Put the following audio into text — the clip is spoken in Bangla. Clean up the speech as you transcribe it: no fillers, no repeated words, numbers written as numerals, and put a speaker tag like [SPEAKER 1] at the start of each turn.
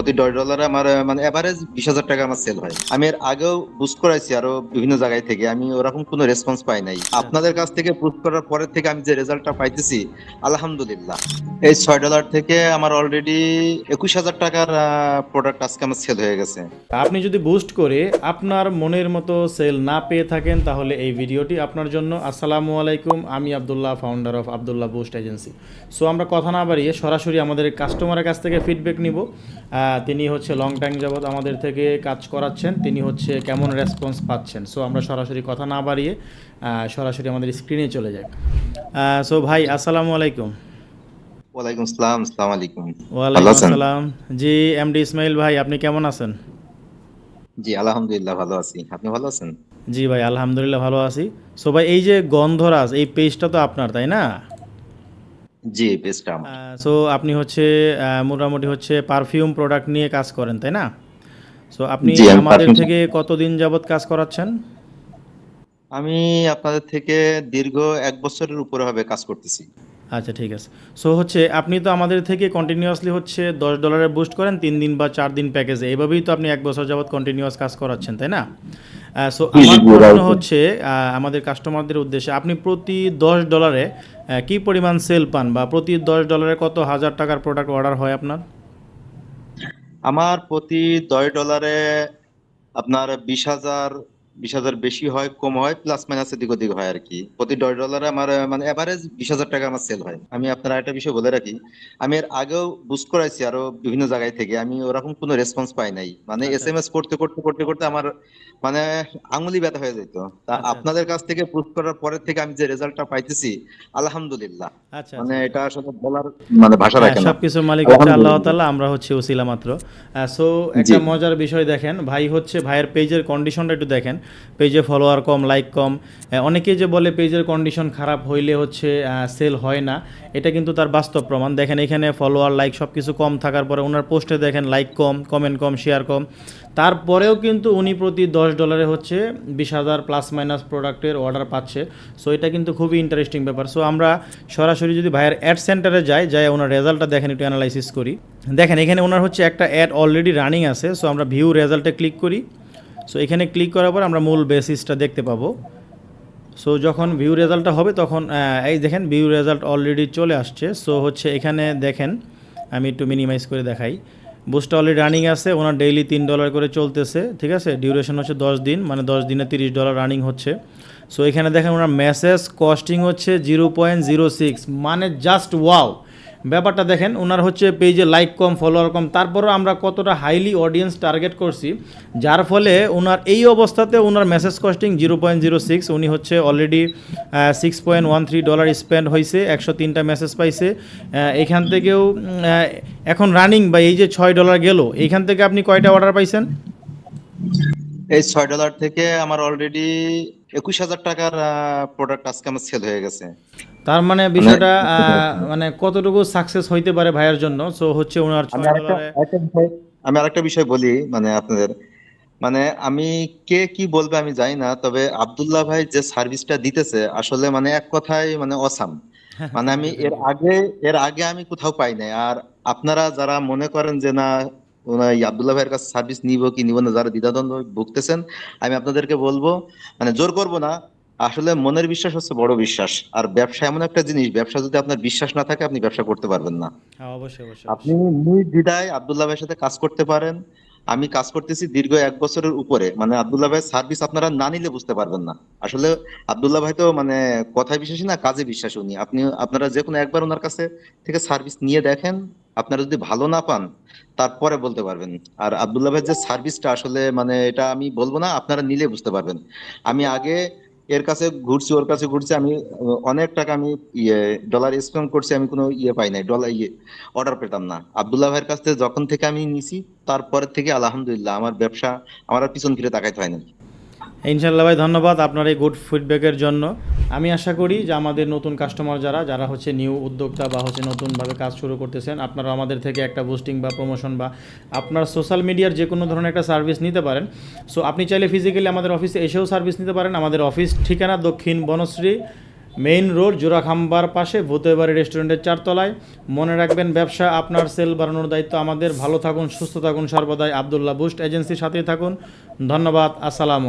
[SPEAKER 1] প্রতি $10 আমার মানে এভারেজ 20,000 টাকা আমার সেল হয়। আমি এর আগেও বুস্ট করাইছি আরো বিভিন্ন জায়গায় থেকে, আমি ওরকম কোনো রেসপন্স পাই নাই। আপনাদের কাছ থেকে বুস্ট করার পরের থেকে আমি যে রেজাল্টটা পাইতেছি, আলহামদুলিল্লাহ। এই $6 থেকে আমার অলরেডি 21,000 টাকার প্রোডাক্ট আজকে আমার সেল হয়ে গেছে।
[SPEAKER 2] আপনি যদি বুস্ট করে আপনার মনের মতো সেল না পেয়ে থাকেন তাহলে এই ভিডিওটি আপনার জন্য। আসসালামু আলাইকুম, আমি Abdullah, founder of Abdullah boost agency. So আমরা কথা না বাড়িয়ে সরাসরি আমাদের কাস্টমারের কাছ থেকে ফিডব্যাক নিব। তিনি হচ্ছে লং টাইম যাবৎ আমাদের থেকে কাজ করাচ্ছেন, তিনি হচ্ছে কেমন রেসপন্স পাচ্ছেন। সো আমরা সরাসরি কথা না বাড়িয়ে সরাসরি আমাদের স্ক্রিনে চলে যাই। সো ভাই আসসালামু আলাইকুম।
[SPEAKER 1] ওয়ালাইকুম আসসালাম। আসসালামু আলাইকুম। ভালো
[SPEAKER 2] ওয়ালাইকুম
[SPEAKER 1] আছেন?
[SPEAKER 2] আসসালাম। জি এমডি ইসমাইল ভাই, আপনি কেমন আছেন?
[SPEAKER 1] জি আলহামদুলিল্লাহ ভালো আছি। আপনি ভালো আছেন?
[SPEAKER 2] জি ভাই আলহামদুলিল্লাহ ভালো আছি। সো ভাই এই যে গন্ধরাজ এই পেজটা তো আপনার, তাই না?
[SPEAKER 1] জি পেজটা আমার।
[SPEAKER 2] সো আপনি হচ্ছে মোটামুটি হচ্ছে পারফিউম প্রোডাক্ট নিয়ে কাজ করেন, তাই না? সো আপনি
[SPEAKER 1] জি আমি
[SPEAKER 2] আমাদের
[SPEAKER 1] পারফিউম।
[SPEAKER 2] থেকে কতদিন যাবৎ কাজ করাচ্ছেন?
[SPEAKER 1] আমি আপনাদের থেকে দীর্ঘ 1 বছরের উপরে হবে কাজ করতেছি।
[SPEAKER 2] আচ্ছা ঠিক আছে। সো হচ্ছে আপনি তো আমাদের থেকে কন্টিনিউয়াসলি হচ্ছে $10 বুস্ট করেন 3 দিন বা 4 দিন প্যাকেজে, এভাবেই তো আপনি 1 বছর যাবৎ কন্টিনিউয়াস কাজ করাচ্ছেন, তাই না? সো
[SPEAKER 1] জি জি
[SPEAKER 2] আমার
[SPEAKER 1] জি
[SPEAKER 2] প্রশ্ন
[SPEAKER 1] রাইট।
[SPEAKER 2] হচ্ছে আমাদের কাস্টমারদের উদ্দেশ্যে, আপনি প্রতি $10 কি পরিমাণ সেল পান, বা প্রতি $10 কত হাজার টাকার প্রোডাক্ট অর্ডার হয় আপনার?
[SPEAKER 1] আমার প্রতি $10 আপনার 20,000 বেশি হয় কম হয় প্লাস মাইনাস এদিক ওদিক হয় আর কি। প্রতি $10 আমার মানে এভারেজ 20,000 টাকা আমার সেল হয়। আমি আপনার একটা বিষয় বলে রাখি, আমি এর আগেও বুস্ট করাইছি আরো বিভিন্ন জায়গায় থেকে, আমি ওরকম কোনো রেসপন্স পাই নাই। মানে
[SPEAKER 2] আচ্ছা আচ্ছা
[SPEAKER 1] SMS করতে করতে করতে করতে আমার মানে আঙুলি ব্যথা হয়ে যেত। তা
[SPEAKER 2] আচ্ছা আচ্ছা
[SPEAKER 1] আপনাদের কাছ থেকে বুস্ট করার পরের থেকে আমি যে রেজাল্টটা পাইতেছি, আলহামদুলিল্লাহ।
[SPEAKER 2] আচ্ছা
[SPEAKER 1] মানে
[SPEAKER 2] আচ্ছা আচ্ছা।
[SPEAKER 1] এটা আসলে বলার মানে ভাষা
[SPEAKER 2] হ্যাঁ,
[SPEAKER 1] রাখে না।
[SPEAKER 2] সব কিছুর মালিক হচ্ছে আল্লাহ
[SPEAKER 1] আলহামদুলিল্লাহ।
[SPEAKER 2] তাআলা, আমরা হচ্ছে ওসিলা মাত্র। সো
[SPEAKER 1] জি
[SPEAKER 2] একটা মজার বিষয় দেখেন, ভাই হচ্ছে ভাইয়ের পেজের কন্ডিশনটা একটু দেখেন। পেজে ফলোয়ার কম, লাইক কম। অনেকেই যে বলে পেজের কন্ডিশন খারাপ হইলে হচ্ছে সেল হয় না, এটা কিন্তু তার বাস্তব প্রমাণ। দেখেন এখানে ফলোয়ার, লাইক সব কিছু কম থাকার পরে ওনার পোস্টে দেখেন লাইক কম, কমেন্ট কম, শেয়ার কম। তারপরেও কিন্তু উনি প্রতি $10 হচ্ছে 20,000 প্লাস মাইনাস প্রোডাক্টের অর্ডার পাচ্ছে। সো এটা কিন্তু খুবই ইন্টারেস্টিং ব্যাপার। সো আমরা সরাসরি যদি ভাইয়ের অ্যাড সেন্টারে যাই ওনার রেজাল্টটা দেখেন, একটু অ্যানালাইসিস করি। দেখেন এখানে ওনার হচ্ছে একটা অ্যাড অলরেডি রানিং আছে। সো আমরা ভিউ রেজাল্টে ক্লিক করি। সো এখানে ক্লিক করার পর আমরা মূল বেসিসটা দেখতে পাবো। সো যখন ভিউ রেজাল্টটা হবে তখন এই দেখেন ভিউ রেজাল্ট অলরেডি চলে আসছে। সো হচ্ছে এখানে দেখেন, আমি একটু মিনিমাইজ করে দেখাই। বুস্টটা অলরেডি রানিং আছে, ওনার ডেইলি $3 করে চলতেছে, ঠিক আছে? ডিউরেশন হচ্ছে 10 দিন, মানে 10 দিনে $30 রানিং হচ্ছে। সো এখানে দেখেন ওনার মেসেজ কস্টিং হচ্ছে 0.06, মানে জাস্ট ওয়াও। ব্যাপারটা দেখেন, ওনার হচ্ছে পেজে লাইক কম, ফলোয়ার কম, তারপরও আমরা কতটা হাইলি অডিয়েন্স টার্গেট করছি, যার ফলে ওনার এই অবস্থাতে ওনার মেসেজ কস্টিং 0.06। উনি হচ্ছে অলরেডি $6.13 স্পেন্ড হয়েছে, 103টা মেসেজ পাইছে। এখান থেকেও এখন রানিং বা এই যে $6 গেল, এইখান থেকে আপনি কয়টা অর্ডার পাইছেন?
[SPEAKER 1] এই $6 থেকে আমার অলরেডি 21,000 টাকার প্রোডাক্ট আজকে আমার সেল হয়ে গেছে।
[SPEAKER 2] তার মানে
[SPEAKER 1] মানে
[SPEAKER 2] বিষয়টা মানে কতটুকু সাকসেস হইতে পারে ভাইয়ের জন্য। সো হচ্ছে ওনার
[SPEAKER 1] আমি
[SPEAKER 2] $6
[SPEAKER 1] আরেকটা বিষয় বলি মানে আপনাদের, মানে আমি কে কি বলবে আমি জানি না, তবে আব্দুল্লাহ ভাই যে সার্ভিসটা দিতেছে আসলে মানে এক কথায় মানে অসাম। মানে
[SPEAKER 2] থ্যাংক
[SPEAKER 1] আমি
[SPEAKER 2] ইউ থ্যাংক ইউ।
[SPEAKER 1] এর আগে আমি কোথাও পাই নাই। আর আপনারা যারা মনে করেন যে না এই আব্দুল্লাহ ভাইয়ের কাছে সার্ভিস নিব কি নিব না, যারা দ্বিধাদ্বন্দ্ব ভুগতেছেন, আমি আপনাদেরকে বলবো, মানে জোর করব না, আসলে মনের বিশ্বাস হচ্ছে বড় বিশ্বাস। আর ব্যবসা এমন একটা জিনিস, ব্যবসা যদি আপনার বিশ্বাস না থাকে আপনি ব্যবসা করতে পারবেন না।
[SPEAKER 2] হ্যাঁ অবশ্যই অবশ্যই
[SPEAKER 1] আপনি
[SPEAKER 2] অবশ্যই।
[SPEAKER 1] নির্দ্বিধায় আব্দুল্লাহ ভাইয়ের সাথে কাজ করতে পারেন। আমি কাজ করতেছি দীর্ঘ 1 বছরের উপরে, মানে আব্দুল্লাহ ভাইয়ের সার্ভিস আপনারা না নিলে বুঝতে পারবেন না। আসলে আব্দুল্লাহ ভাই তো মানে কথায় বিশ্বাসী না, কাজে বিশ্বাসী উনি। আপনারা যে কোনো একবার ওনার কাছে থেকে সার্ভিস নিয়ে দেখেন, আপনারা যদি ভালো না পান তারপরে বলতে পারবেন। আর আব্দুল্লাহ ভাইয়ের যে সার্ভিসটা আসলে মানে এটা আমি বলবো না, আপনারা নিলে বুঝতে পারবেন। আমি আগে এর কাছে ঘুরছি, ওর কাছে ঘুরছি, আমি অনেক টাকা আমি ইয়ে ডলার স্পেন্ড করছি, আমি কোনো ইয়ে পাই নাই, ডলার অর্ডার পেতাম না। আব্দুল্লাহ ভাইয়ের কাছ থেকে যখন থেকে আমি নিছি তারপরে থেকে আলহামদুলিল্লাহ আমার ব্যবসা, আমার আর পিছন ফিরে তাকাইতে হয় না।
[SPEAKER 2] ইনশাল্লাহ ভাই, ধন্যবাদ আপনার এই গুড ফিডব্যাকের জন্য। আমি আশা করি যে আমাদের নতুন কাস্টমার যারা যারা হচ্ছে নিউ উদ্যোক্তা বা হচ্ছে নতুনভাবে কাজ শুরু করতেছেন, আপনারা আমাদের থেকে একটা বুস্টিং বা প্রমোশন বা আপনার সোশ্যাল মিডিয়ার যে কোনো ধরনের একটা সার্ভিস নিতে পারেন। সো আপনি চাইলে ফিজিক্যালি আমাদের অফিসে এসেও সার্ভিস নিতে পারেন। আমাদের অফিস ঠিকানা দক্ষিণ বনশ্রী মেইন রোড জোড়াখাম্বার পাশে ভূতেবাড়ি রেস্টুরেন্টের 4 তলায়। মনে রাখবেন, ব্যবসা আপনার, সেল বাড়ানোর দায়িত্ব আমাদের। ভালো থাকুন, সুস্থ থাকুন, সর্বদাই আবদুল্লাহ বুস্ট এজেন্সির সাথেই থাকুন। ধন্যবাদ। আসসালামু আলাইকুম।